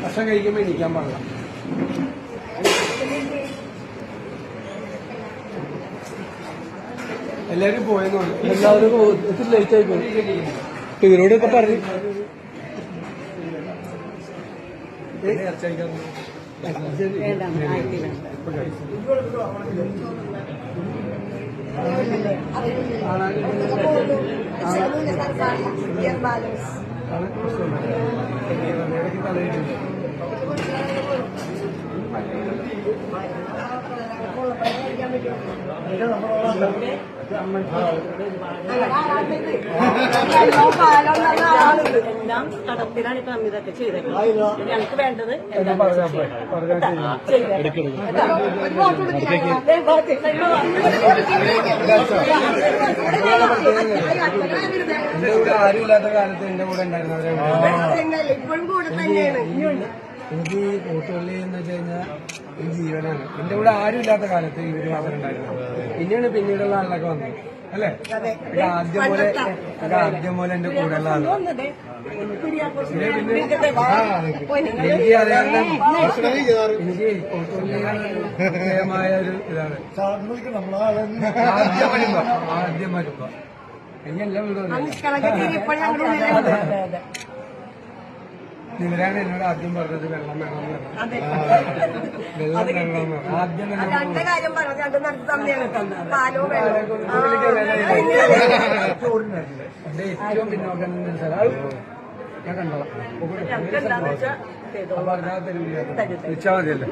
ഭക്ഷണം കഴിക്കുമ്പോൾ എണീക്കാൻ പാടില്ല. എല്ലാവരും പോയെന്നുള്ളു. എല്ലാവരും ലേറ്റ് ആയി പോയി. ഇവരോടൊക്കെ പറഞ്ഞു എല്ലാം കടത്തിലാണ് ഇപ്പൊ അമിതൊക്കെ ചെയ്തത്. ഞങ്ങൾക്ക് വേണ്ടത് എന്റെ കൂടെ ആരുമില്ലാത്ത കാലത്ത് എന്റെ കൂടെ ഉണ്ടായിരുന്നവരെ ഇപ്പോഴും കൂടെ തന്നെയാണ്. എനിക്ക് ഈ കൂട്ടുപള്ളി എന്ന് വെച്ച് കഴിഞ്ഞാൽ ഈ ജീവനാണ്. എന്റെ കൂടെ ആരുമില്ലാത്ത കാലത്ത് ഇവര് മാത്രം ഉണ്ടായിരുന്നു. പിന്നീടുള്ള ആളിലൊക്കെ വന്നത് അല്ലേ? ആദ്യം പോലെ എന്റെ കൂടെയുള്ള ആള് എനിക്ക് അറിയാവുന്ന എനിക്ക് കൂട്ടുപള്ളിമായ ഒരു ഇതാണ്. ആദ്യം വരുമ്പോ എനിക്കെല്ലാം വീട് ഇവരാണ് എന്നോട് ആദ്യം പറഞ്ഞത് വെള്ളം വേണമെന്ന് പറഞ്ഞു. വെള്ളം വേണമെന്ന് ആദ്യം എന്റെ ഏറ്റവും പിന്നോക്കം ഞാൻ കണ്ടോളാം. പറഞ്ഞാൽ തരില്ല. വിളിച്ചാൽ മതിയല്ലേ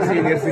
സീനിയേഴ്സ്.